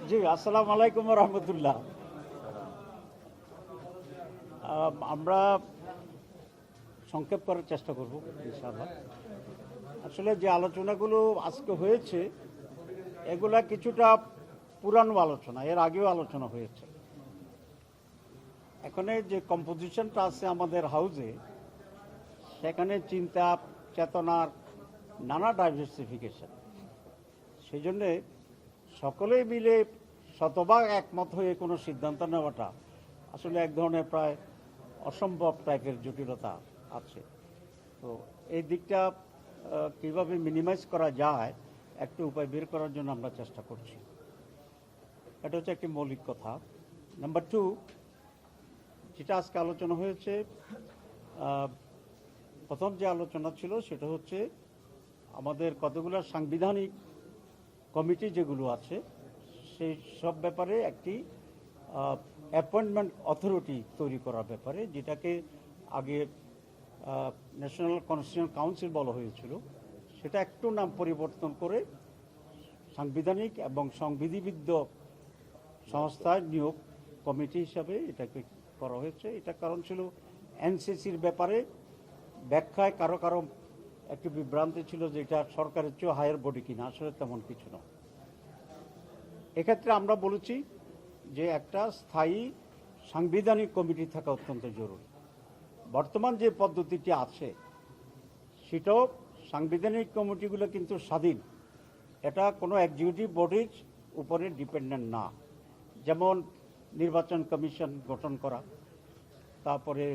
জি, আসসালামু আলাইকুম রহমতুল্লাহ। আমরা সংক্ষেপ করার চেষ্টা করব ইনশাআল্লাহ। আসলে যে আলোচনাগুলো আজকে হয়েছে এগুলা কিছুটা পুরানো আলোচনা, এর আগেও আলোচনা হয়েছে। এখানে যে কম্পোজিশনটা আছে আমাদের হাউজে, সেখানে চিন্তা চেতনার নানা ডাইভার্সিফিকেশন, সেই জন্যে সকলেই মিলে শতভাগ একমত হয়ে কোনো সিদ্ধান্ত নেওয়াটা আসলে এক ধরনের প্রায় অসম্ভব টাইপের জটিলতা আছে। তো এই দিকটা কীভাবে মিনিমাইজ করা যায় একটু উপায় বের করার জন্য আমরা চেষ্টা করছি। এটা হচ্ছে একটি মৌলিক কথা। নাম্বার টু, যেটা আজকে আলোচনা হয়েছে, প্রথম যে আলোচনা ছিল সেটা হচ্ছে আমাদের কতগুলো সাংবিধানিক কমিটি যেগুলো আছে সেই সব ব্যাপারে একটি অ্যাপয়েন্টমেন্ট অথরিটি তৈরি করার ব্যাপারে, যেটাকে আগে ন্যাশনাল কনস্টিটিউশন কাউন্সিল বলা হয়েছিল, সেটা একটু নাম পরিবর্তন করে সাংবিধানিক এবং সংবিধিবদ্ধ সংস্থার নিয়োগ কমিটি হিসাবে এটাকে করা হয়েছে। এটা কারণ ছিল এনসিসির ব্যাপারে ব্যাখ্যায় কারো কারো একটু বিভ্রান্তি ছিল যে এটা সরকারের চেয়েও হায়ার বডি কিনা, আসলে তেমন কিছু না। এক্ষেত্রে আমরা বলেছি যে একটা স্থায়ী সাংবিধানিক কমিটি থাকা অত্যন্ত জরুরি। বর্তমান যে পদ্ধতিটি আছে সেটাও সাংবিধানিক কমিটিগুলো কিন্তু স্বাধীন, এটা কোনো এক্সিকিউটিভ বডির উপরে ডিপেন্ডেন্ট না। যেমন নির্বাচন কমিশন গঠন করা, তারপরে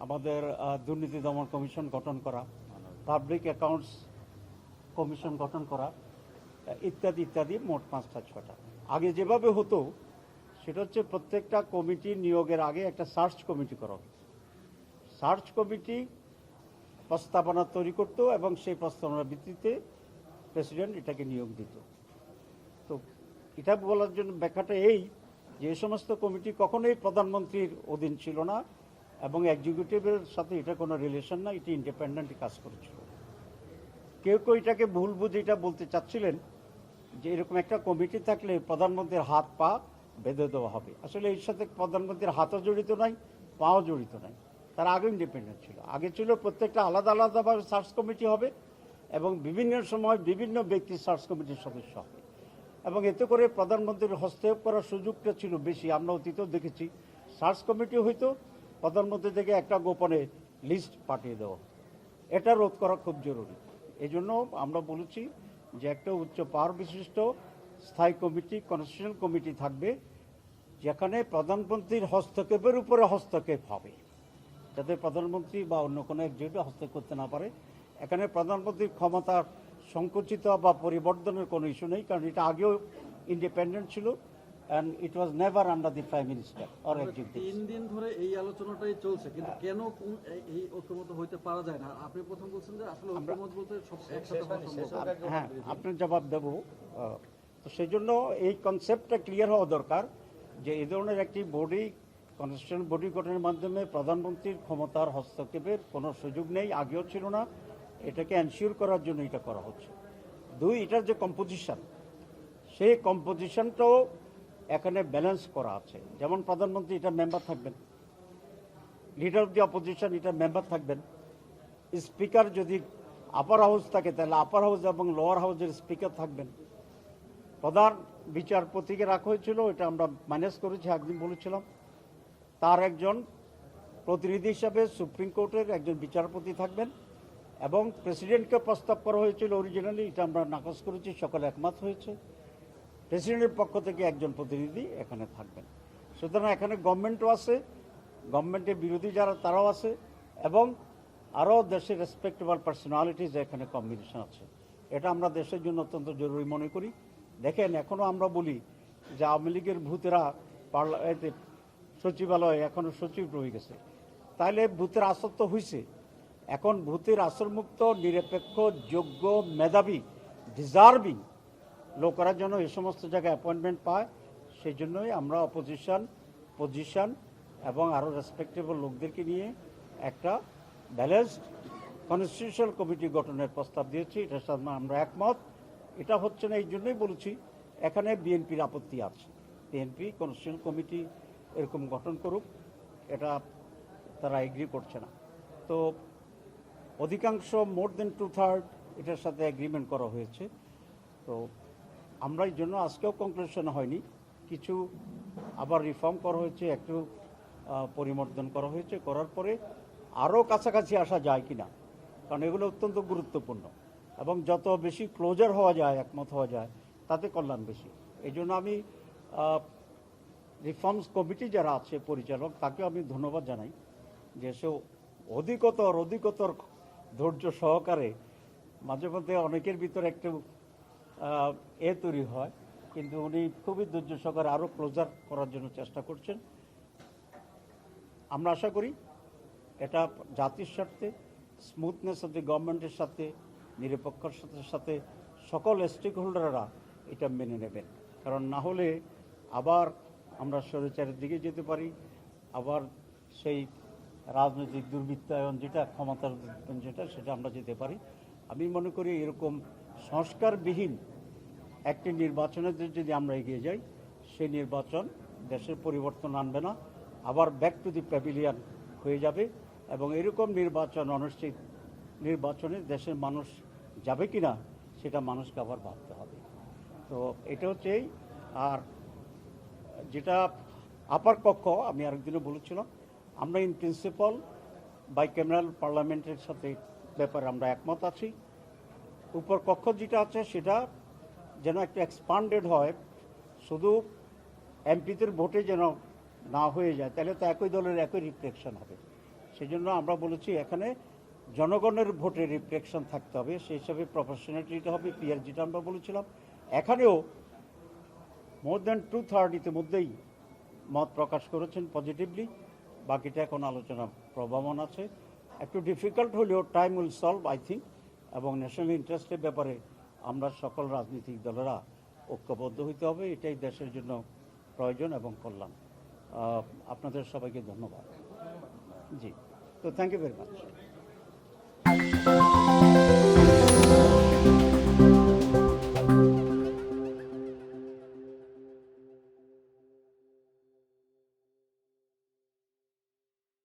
আমাদের দুর্নীতি দমন কমিশন গঠন করা, পাবলিক অ্যাকাউন্টস কমিশন গঠন করা, ইত্যাদি ইত্যাদি, মোট 5টা 6টা। আগে যেভাবে হতো সেটা হচ্ছে প্রত্যেকটা কমিটি নিয়োগের আগে একটা সার্চ কমিটি করা হতো। সার্চ কমিটি প্রস্তাবনা তৈরি করতো এবং সেই প্রস্তাবনার ভিত্তিতে প্রেসিডেন্ট এটাকে নিয়োগ দিত। তো এটা বলার জন্য ব্যাখ্যাটা এই যে এই সমস্ত কমিটি কখনোই প্রধানমন্ত্রীর অধীন ছিল না এবং এক্সিকিউটিভের সাথে এটা কোনো রিলেশন না, এটি ইন্ডিপেন্ডেন্ট কাজ করেছিল। কেউ কেউ এটাকে ভুল বুঝে এটা বলতে চাচ্ছিলেন যে এরকম একটা কমিটি থাকলে প্রধানমন্ত্রীর হাত পা বেঁধে দেওয়া হবে। আসলে এর সাথে প্রধানমন্ত্রীর হাতও জড়িত নাই, পাও জড়িত নাই, তারা আগে ইন্ডিপেন্ডেন্ট ছিল। আগে ছিল প্রত্যেকটা আলাদা আলাদাভাবে সার্চ কমিটি হবে এবং বিভিন্ন সময় বিভিন্ন ব্যক্তি সার্চ কমিটির সদস্য হবে এবং এতে করে প্রধানমন্ত্রীর হস্তক্ষেপ করার সুযোগটা ছিল বেশি। আমরা অতীতেও দেখেছি সার্চ কমিটি হয়তো প্রধানমন্ত্রী থেকে একটা গোপনে লিস্ট পাঠিয়ে দেওয়া, এটা রোধ করা খুব জরুরি। এই জন্য আমরা বলেছি যে একটা উচ্চ পাওয়ার বিশিষ্ট স্থায়ী কমিটি, কনস্টিটিউশন কমিটি থাকবে, যেখানে প্রধানমন্ত্রীর হস্তক্ষেপের উপরে হস্তক্ষেপ হবে, যাতে প্রধানমন্ত্রী বা অন্য কোনো একজনকে হস্তক্ষেপ করতে না পারে। এখানে প্রধানমন্ত্রীর ক্ষমতার সংকুচিত বা পরিবর্তনের কোনো ইস্যু নেই, কারণ এটা আগেও ইন্ডিপেন্ডেন্ট ছিল and it was never under the prime minister or executive. 3 দিন ধরে এই আলোচনাটাই চলছে, কিন্তু কেন এই ঐক্যমত হইতে পারা যায় না? আপনি প্রথম বলছেন যে আসলে ঐক্যমত বলতে সব একসাথে হওয়া সম্ভব। হ্যাঁ, আপনার জবাব দেব। তো সেই জন্য এই কনসেপ্টটা ক্লিয়ার হওয়া দরকার যে এই ধরনের একটি বডি, কনস্টিটিউশন বডি গঠনের মাধ্যমে প্রধানমন্ত্রীর ক্ষমতার হস্তক্ষেপের কোনো সুযোগ নেই, আগেও ছিল না। এটাকে এনশিওর করার জন্য এটা করা হচ্ছে। দুই, এটার যে কম্পোজিশন, সেই কম্পোজিশনটাও এখানে ব্যালেন্স করা আছে। যেমন প্রধানমন্ত্রী এটা মেম্বার থাকবেন, লিডার অফ দি অপোজিশন এটা মেম্বার থাকবেন, স্পিকার যদি আপার হাউস থাকে তাহলে আপার হাউস এবং লোয়ার হাউসের স্পিকার থাকবেন, প্রধান বিচারপতিকে রাখা হয়েছিল, এটা আমরা ম্যানেজ করেছি, একদিন বলেছিলাম। তার একজন প্রতিনিধি হিসাবে সুপ্রিম কোর্টের একজন বিচারপতি থাকবেন এবং প্রেসিডেন্টকে প্রস্তাব করা হয়েছিল অরিজিনালি, এটা আমরা নাকচ করেছি, সকলে একমত হয়েছে। প্রেসিডেন্টের পক্ষ থেকে একজন প্রতিনিধি এখানে থাকবেন। সুতরাং এখানে গভর্নমেন্টও আছে, গভর্নমেন্টের বিরোধী যারা তারাও আছে এবং আরও দেশের রেসপেক্টেবল পার্সোনালিটিজ এখানে কম্বিনেশন আছে। এটা আমরা দেশের জন্য অত্যন্ত জরুরি মনে করি। দেখেন, এখনও আমরা বলি যে আওয়ামী লীগের ভূতেরা সচিবালয়ে এখনও সচিব রয়ে গেছে, তাইলে ভূতের আসর তো হয়েছে। এখন ভূতের আসরমুক্ত, নিরপেক্ষ, যোগ্য, মেধাবী, ডিজার্ভিং লোকেরা যেন এই সমস্ত জায়গায় অ্যাপয়েন্টমেন্ট পায়, সেই জন্যই আমরা অপোজিশন, পজিশন এবং আরও রেসপেক্টেবল লোকদেরকে নিয়ে একটা ব্যালেন্সড কনস্টিটিউশনাল কমিটি গঠনের প্রস্তাব দিয়েছি। এটার সাথে আমরা একমত। এটা হচ্ছে না এই জন্যই বলেছি এখানে বিএনপির আপত্তি আছে। বিএনপি কনস্টিটিউশন কমিটি এরকম গঠন করুক, এটা তারা এগ্রি করছে না। তো অধিকাংশ মোর দেন 2/3 এটার সাথে এগ্রিমেন্ট করা হয়েছে। তো আমরা এই জন্য আজকেও কনক্লুশন হয়নি, কিছু আবার রিফর্ম করা হয়েছে, একটু পরিবর্তন করা হয়েছে, করার পরে আরও কাছাকাছি আসা যায় কিনা, কারণ এগুলো অত্যন্ত গুরুত্বপূর্ণ এবং যত বেশি ক্লোজার হওয়া যায়, একমত হওয়া যায়, তাতে কল্যাণ বেশি। এই জন্য আমি রিফর্মস কমিটি যারা আছে পরিচালক, তাকেও আমি ধন্যবাদ জানাই যে সে অধিকতর ধৈর্য সহকারে, মাঝে মধ্যে অনেকের ভিতরে একটু তৈরি হয়, কিন্তু উনি খুবই ধৈর্য সহকারে আরও ক্লোজার করার জন্য চেষ্টা করছেন। আমরা আশা করি এটা জাতির স্বার্থে, স্মুথনেস অফ দি গভর্নমেন্টের সাথে, নিরপেক্ষতার সাথে সকল স্টেক হোল্ডাররা এটা মেনে নেবেন। কারণ না হলে আবার আমরা স্বৈরাচারের দিকে যেতে পারি, আবার সেই রাজনৈতিক দুর্বৃত্তায়ন যেটা, ক্ষমতার যেটা, সেটা আমরা যেতে পারি। আমি মনে করি এরকম সংস্কারবিহীন একটি নির্বাচনের যদি আমরা এগিয়ে যাই, সেই নির্বাচন দেশের পরিবর্তন আনবে না, আবার ব্যাক টু দি প্যাভিলিয়ন হয়ে যাবে। এবং এরকম নির্বাচন, অনিশ্চিত নির্বাচনে দেশের মানুষ যাবে কিনা সেটা মানুষকে আবার ভাবতে হবে। তো এটা হচ্ছে এই। আর যেটা আপার কক্ষ, আমি আরেকদিনও বলেছিলাম, আমরা ইন প্রিন্সিপাল বাইক্যামেরাল পার্লামেন্টের সাথে ব্যাপারে আমরা একমত আছি। উপর কক্ষ যেটা আছে সেটা যেন একটু এক্সপান্ডেড হয়, শুধু এমপিদের ভোটে যেন না হয়ে যায়, তাহলে তো একই দলের একই রিফ্লেকশন হবে। সেই জন্য আমরা বলেছি এখানে জনগণের ভোটে রিফ্লেকশন থাকতে হবে, সেই হিসাবে প্রফেশনালিটি হবে, পিআর যেটা আমরা বলেছিলাম। এখানেও মোর দ্যান 2/3 ইতিমধ্যেই মত প্রকাশ করেছেন পজিটিভলি, বাকিটা এখন আলোচনা প্রভাবন আছে। একটু ডিফিকাল্ট হলেও time will solve, I think. এবং ন্যাশনাল ইন্টারেস্টের ব্যাপারে আমরা সকল রাজনৈতিক দলেরা ঐক্যবদ্ধ হইতে হবে, এটাই দেশের জন্য প্রয়োজন এবং কল্যাণ। আপনাদের সবাইকে ধন্যবাদ। জি, তো থ্যাংক ইউ ভেরি মাচ।